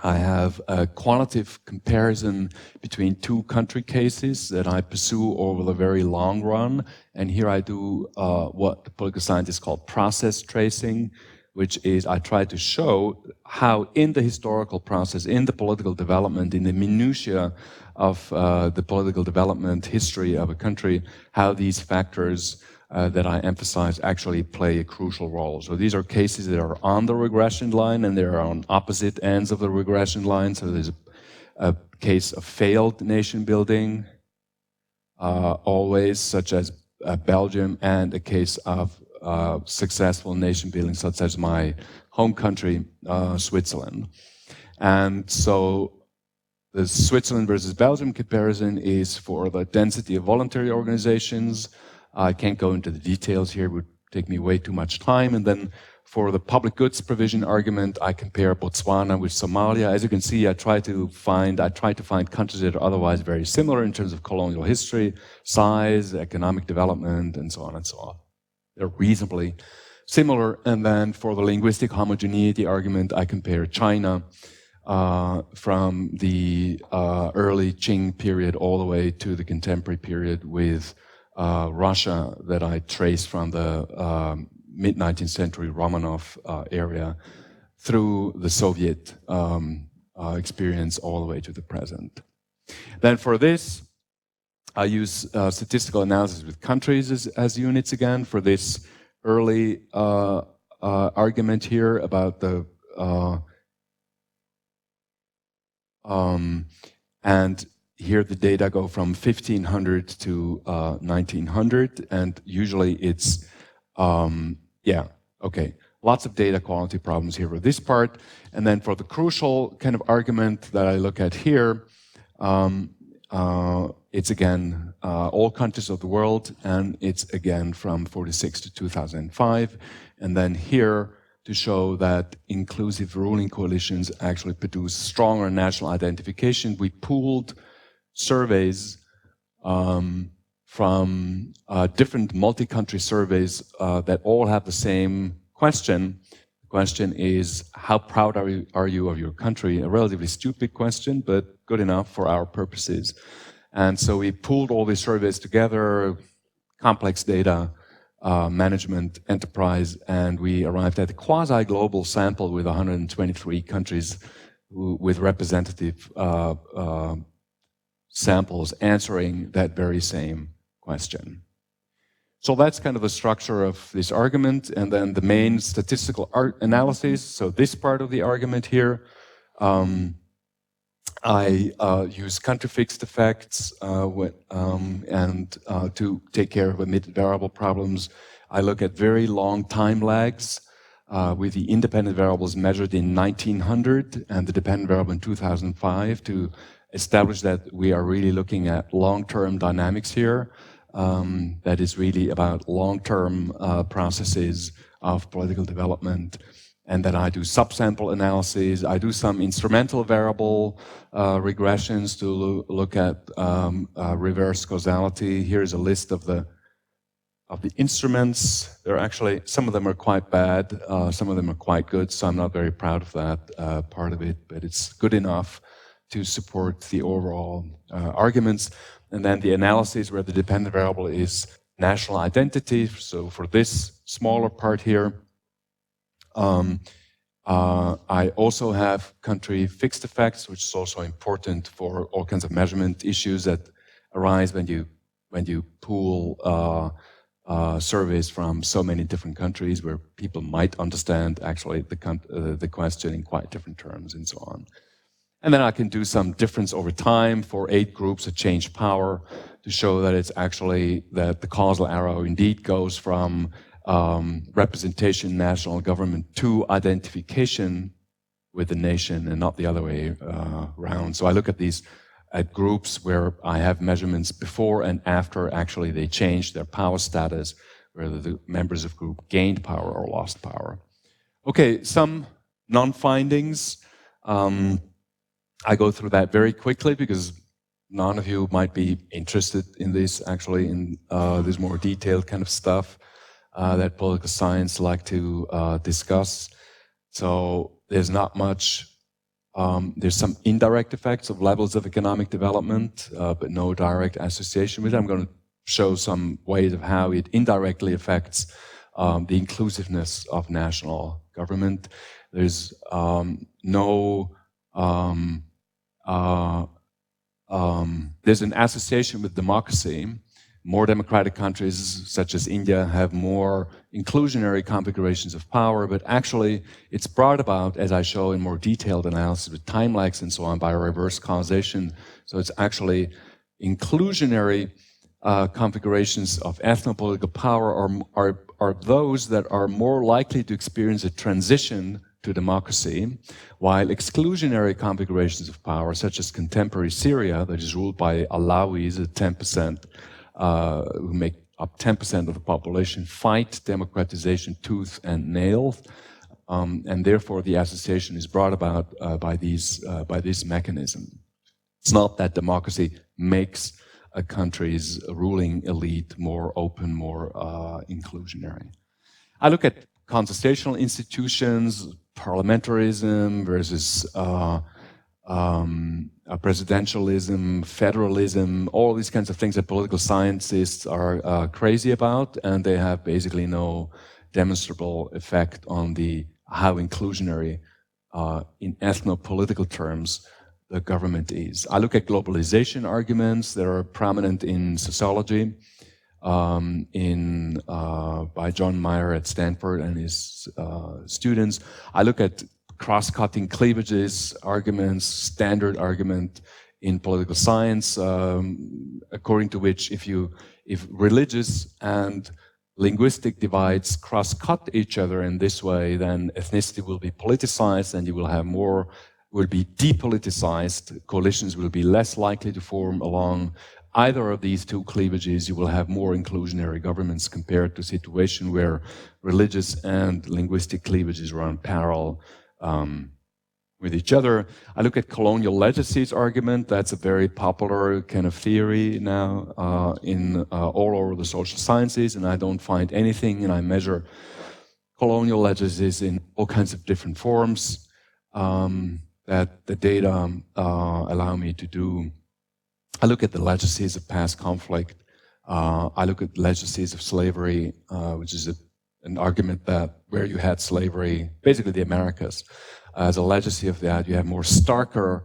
I have a quantitative comparison between two country cases that I pursue over the very long run. And here I do what the political scientists call process tracing, which is I try to show how in the historical process, in the political development, in the minutiae of the political development history of a country, how these factors that I emphasize actually play a crucial role. So these are cases that are on the regression line, and they're on opposite ends of the regression line. So there's a case of failed nation building, always, such as Belgium, and a case of successful nation building, such as my home country, Switzerland. And so the Switzerland versus Belgium comparison is for the density of voluntary organizations. I can't go into the details here, it would take me way too much time. And then for the public goods provision argument, I compare Botswana with Somalia. As you can see, I try to find countries that are otherwise very similar in terms of colonial history, size, economic development, and so on and so on. They're reasonably similar. And then for the linguistic homogeneity argument, I compare China from the early Qing period all the way to the contemporary period with Russia that I trace from the mid-19th century Romanov area through the Soviet experience all the way to the present. Then for this, I use statistical analysis with countries as units again for this early argument here about the and here the data go from 1500 to 1900, and usually it's lots of data quality problems here with this part. And then for the crucial kind of argument that I look at here, it's again all countries of the world, and it's again from 46 to 2005. And then here to show that inclusive ruling coalitions actually produce stronger national identification. We pooled surveys from different multi-country surveys that all have the same question. The question is, how proud are you of your country? A relatively stupid question, but good enough for our purposes. And so we pooled all these surveys together, complex data, management, enterprise, and we arrived at a quasi-global sample with 123 countries with representative samples answering that very same question. So that's kind of the structure of this argument, and then the main statistical analysis. So this part of the argument here, I use country-fixed effects and to take care of omitted variable problems. I look at very long time lags with the independent variables measured in 1900 and the dependent variable in 2005 to establish that we are really looking at long-term dynamics here. That is really about long-term processes of political development. And then I do subsample analyses. I do some instrumental variable regressions to look at reverse causality. Here's a list of the instruments. There are actually, some of them are quite bad, some of them are quite good, so I'm not very proud of that part of it, but it's good enough to support the overall arguments. And then the analysis where the dependent variable is national identity. So for this smaller part here, I also have country fixed effects, which is also important for all kinds of measurement issues that arise when you pool surveys from so many different countries where people might understand actually the question in quite different terms and so on. And then I can do some difference over time for 8 groups that change power to show that it's actually that the causal arrow indeed goes from representation, national government, to identification with the nation and not the other way around. So I look at these at groups where I have measurements before and after actually they changed their power status, whether the members of group gained power or lost power. Okay, some non-findings. I go through that very quickly because none of you might be interested in this, actually, in this more detailed kind of stuff that political science like to discuss. So there's not much, there's some indirect effects of levels of economic development, but no direct association with it. I'm going to show some ways of how it indirectly affects the inclusiveness of national government. There's there's an association with democracy. More democratic countries, such as India, have more inclusionary configurations of power, but actually it's brought about, as I show in more detailed analysis with time lags and so on, by reverse causation. So it's actually inclusionary configurations of ethnopolitical power are those that are more likely to experience a transition to democracy, while exclusionary configurations of power, such as contemporary Syria, that is ruled by Alawis at 10%, who make up 10% of the population, fight democratization tooth and nail, and therefore the association is brought about by this mechanism. It's not that democracy makes a country's ruling elite more open, more inclusionary. I look at constitutional institutions, parliamentarism versus presidentialism, federalism, all these kinds of things that political scientists are crazy about, and they have basically no demonstrable effect on how inclusionary in ethno-political terms the government is. I look at globalization arguments that are prominent in sociology, by John Mayer at Stanford and his students. I look at cross-cutting cleavages arguments, standard argument in political science, according to which if religious and linguistic divides cross-cut each other in this way, then ethnicity will be politicized, and you will have will be depoliticized. Coalitions will be less likely to form along either of these two cleavages. You will have more inclusionary governments compared to a situation where religious and linguistic cleavages run parallel with each other. I look at colonial legacies argument. That's a very popular kind of theory now in all over the social sciences, and I don't find anything, and I measure colonial legacies in all kinds of different forms that the data allow me to do. I look at the legacies of past conflict. I look at legacies of slavery, which is an argument that where you had slavery, basically the Americas, as a legacy of that, you have more starker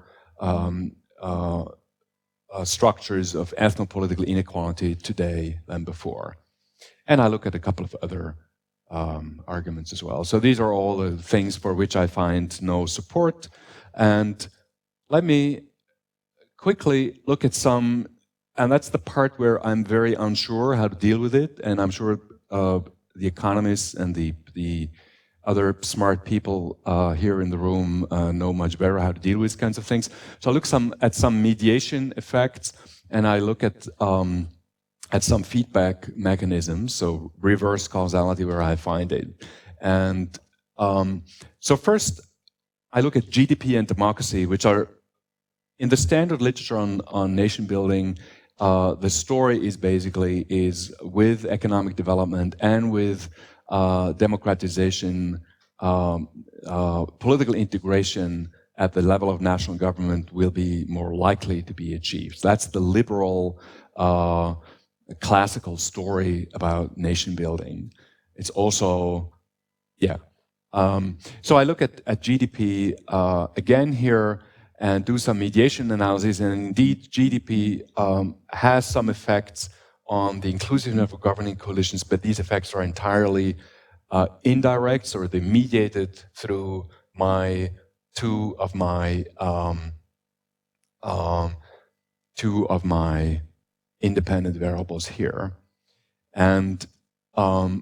structures of ethno-political inequality today than before. And I look at a couple of other arguments as well. So these are all the things for which I find no support. And let me quickly look at some, and that's the part where I'm very unsure how to deal with it, and I'm sure the economists and the other smart people here in the room know much better how to deal with these kinds of things. So I look at some mediation effects, and I look at some feedback mechanisms, so reverse causality where I find it. And so first, I look at GDP and democracy, which are in the standard literature on nation building. The story is basically with economic development and with democratization, political integration at the level of national government will be more likely to be achieved. That's the liberal classical story about nation building. It's also, yeah. So I look at GDP again here and do some mediation analysis, and indeed GDP has some effects on the inclusiveness of governing coalitions, but these effects are entirely indirect, so they're mediated through two of my independent variables here. And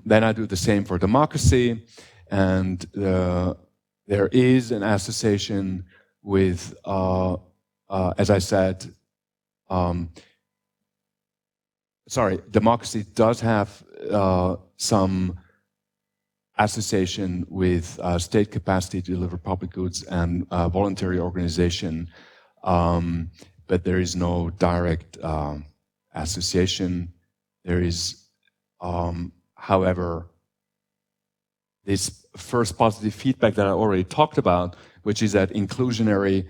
then I do the same for democracy, and there is an association with, as I said, democracy does have some association with state capacity to deliver public goods and voluntary organization, but there is no direct association. There is, however, this first positive feedback that I already talked about, which is that inclusionary,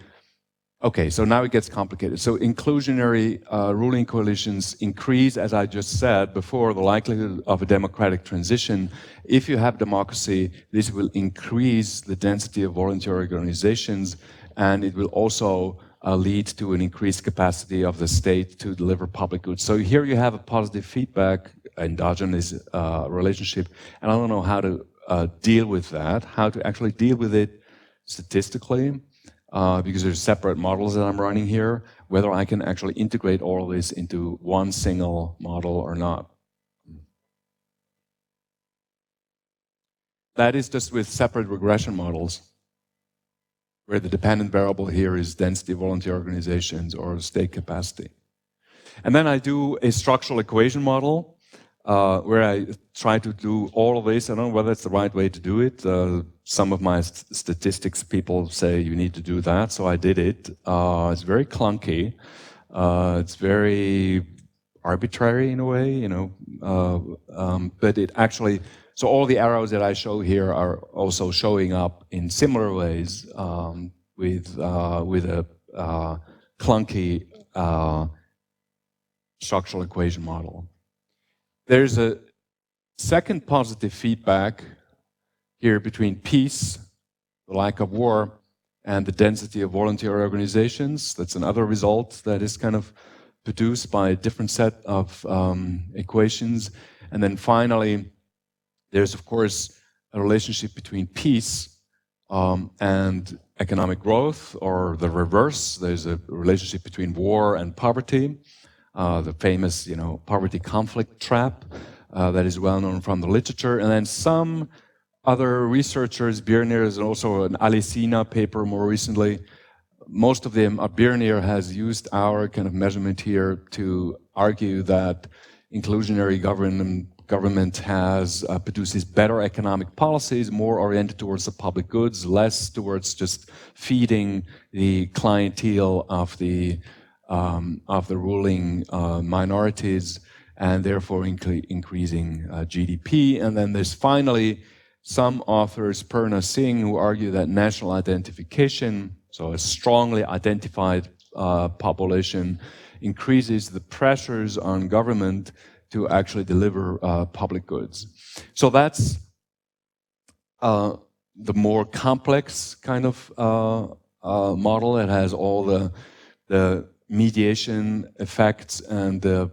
okay, so now it gets complicated. So inclusionary ruling coalitions increase, as I just said before, the likelihood of a democratic transition. If you have democracy, this will increase the density of voluntary organizations, and it will also lead to an increased capacity of the state to deliver public goods. So here you have a positive feedback, endogenous relationship, and I don't know how to deal with that, how to actually deal with it statistically, because there's separate models that I'm running here, whether I can actually integrate all of this into one single model or not. That is just with separate regression models, where the dependent variable here is density of volunteer organizations or state capacity. And then I do a structural equation model, where I try to do all of this. I don't know whether it's the right way to do it. Some of my statistics people say you need to do that, so I did it. It's very clunky. It's very arbitrary in a way, you know, but it actually, so all the arrows that I show here are also showing up in similar ways with a clunky structural equation model. There's a second positive feedback here between peace, the lack of war, and the density of volunteer organizations. That's another result that is kind of produced by a different set of equations. And then finally, there's of course a relationship between peace and economic growth, or the reverse. There's a relationship between war and poverty. The famous, you know, poverty conflict trap that is well known from the literature. And then some other researchers, Birnier is also an Alicina paper more recently. Most of them, Birnier has used our kind of measurement here to argue that inclusionary government has produces better economic policies, more oriented towards the public goods, less towards just feeding the clientele of the ruling minorities, and therefore increasing GDP. And then there's finally some authors, Pranay Singh, who argue that national identification, so a strongly identified population, increases the pressures on government to actually deliver public goods. So that's the more complex kind of model that has all the mediation effects and the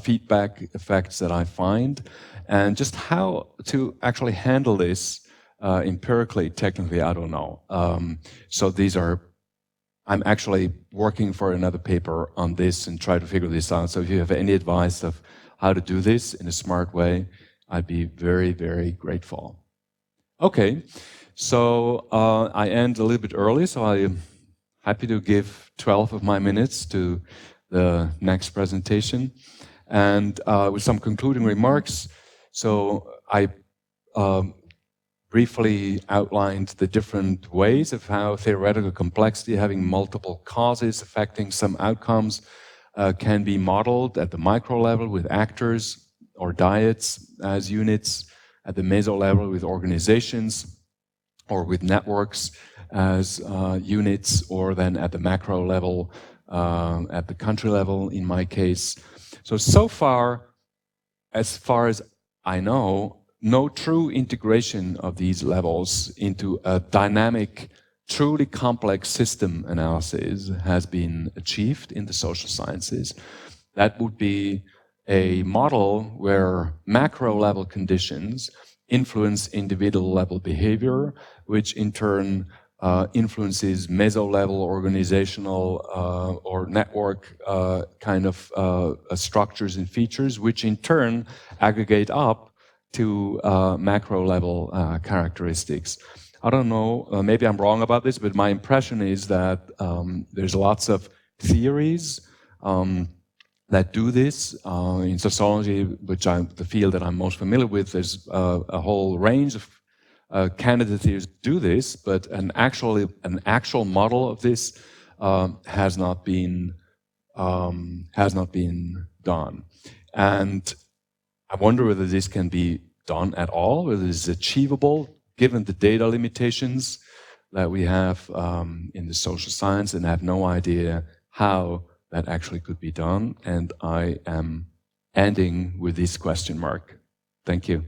feedback effects that I find, and just how to actually handle this empirically, technically, I don't know. So these are, I'm actually working for another paper on this and try to figure this out. So if you have any advice of how to do this in a smart way, I'd be very, very grateful. Okay, so I end a little bit early, so I'm happy to give 12 of my minutes to the next presentation. And with some concluding remarks, so I briefly outlined the different ways of how theoretical complexity, having multiple causes affecting some outcomes, can be modeled at the micro level with actors or diets as units, at the meso level with organizations or with networks as units, or then at the macro level, at the country level in my case. So far as I know, no true integration of these levels into a dynamic, truly complex system analysis has been achieved in the social sciences. That would be a model where macro level conditions influence individual level behavior, which in turn influences meso-level organizational or network kind of structures and features, which in turn aggregate up to macro-level characteristics. I don't know, maybe I'm wrong about this, but my impression is that there's lots of theories that do this. In sociology, which the field that I'm most familiar with, there's a whole range of candidate theories do this, but an actual model of this has not been done. And I wonder whether this can be done at all, whether this is achievable, given the data limitations that we have in the social science, and I have no idea how that actually could be done. And I am ending with this question mark. Thank you.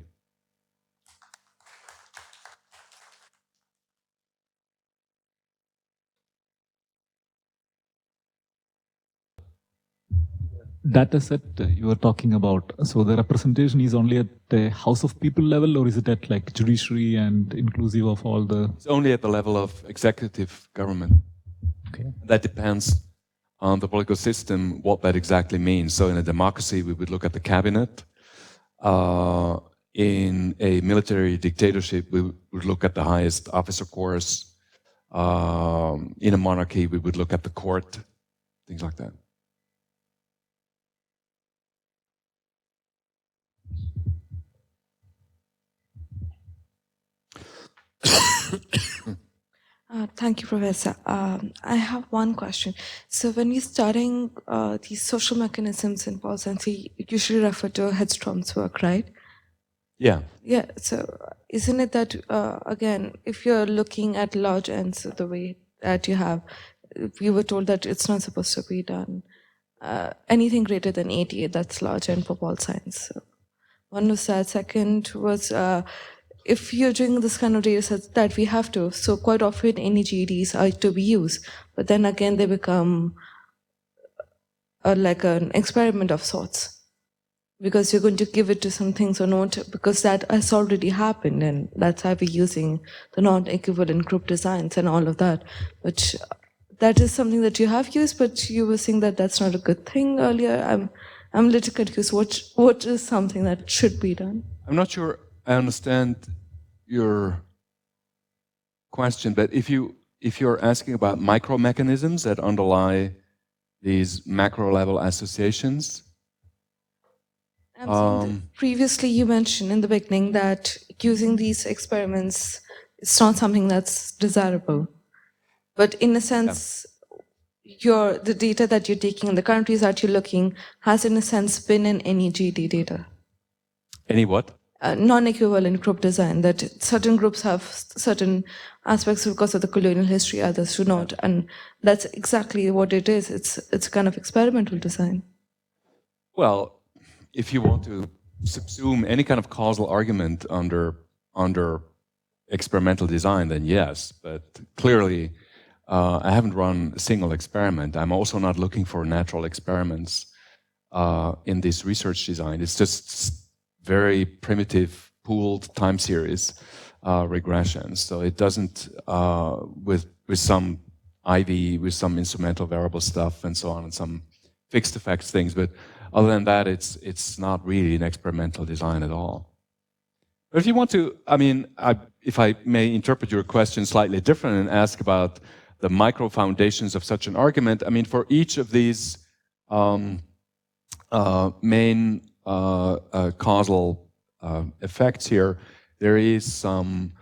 data set you were talking about, so the representation is only at the House of People level, or is it at like judiciary and inclusive of all the... It's only at the level of executive government. Okay. That depends on the political system, what that exactly means. So in a democracy, we would look at the cabinet. In a military dictatorship, we would look at the highest officer corps. In a monarchy, we would look at the court, things like that. Thank you, Professor. I have one question. So when you're studying these social mechanisms in policy, you usually refer to Hedstrom's work, right? Yeah. Yeah, so isn't it that, again, if you're looking at large ends the way that you have, we were told that it's not supposed to be done. Anything greater than 88, that's large end for pol science. So one was that. Second was, if you're doing this kind of data sets that we have to, so quite often any GEDs are to be used, but then again they become like an experiment of sorts. Because you're going to give it to some things or not, because that has already happened, and that's why we're using the non-equivalent group designs and all of that. But that is something that you have used, but you were saying that that's not a good thing earlier. I'm a little confused. What is something that should be done? I'm not sure I understand your question, but if you're asking about micro mechanisms that underlie these macro level associations. Previously you mentioned in the beginning that using these experiments is not something that's desirable. But in a sense, the data that you're taking and the countries that you're looking has in a sense been in any GD data. Any what? Non-equivalent group design, that certain groups have certain aspects because of the colonial history, others do not. And that's exactly what it is. It's kind of experimental design. Well, if you want to subsume any kind of causal argument under experimental design, then yes. But clearly, I haven't run a single experiment. I'm also not looking for natural experiments in this research design. It's just very primitive pooled time series regressions. So it doesn't, with some IV, with some instrumental variable stuff and so on, and some fixed effects things. But other than that, it's not really an experimental design at all. But if you want to, I mean, if I may interpret your question slightly different and ask about the micro foundations of such an argument, I mean, for each of these main causal effects here, there is some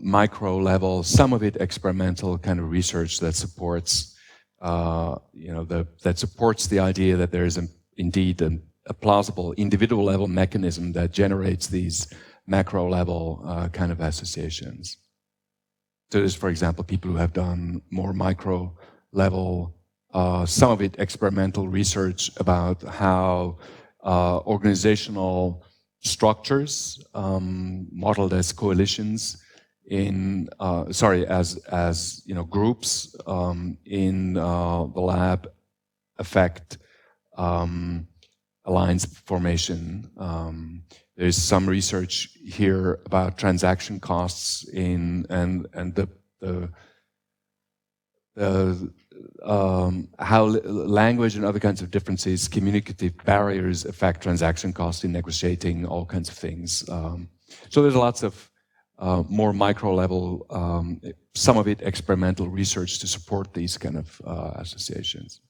micro level, some of it experimental kind of research that supports, that supports the idea that there is indeed a plausible individual level mechanism that generates these macro level kind of associations. So there's, for example, people who have done more micro level, some of it experimental research about how organizational structures modeled as coalitions in, as groups in the lab affect alliance formation. There's some research here about transaction costs and how language and other kinds of differences, communicative barriers affect transaction costs in negotiating, all kinds of things. So there's lots of more micro level, some of it experimental research to support these kind of associations.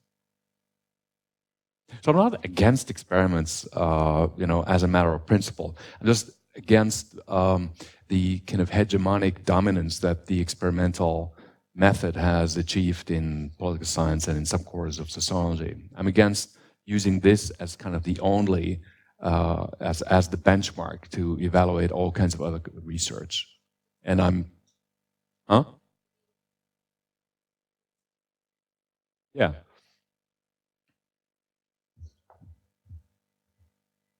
So I'm not against experiments, as a matter of principle. I'm just against the kind of hegemonic dominance that the experimental method has achieved in political science and in some corners of sociology. I'm against using this as kind of the only, as the benchmark to evaluate all kinds of other research. And Yeah.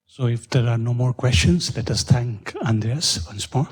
So if there are no more questions, let us thank Andreas once more.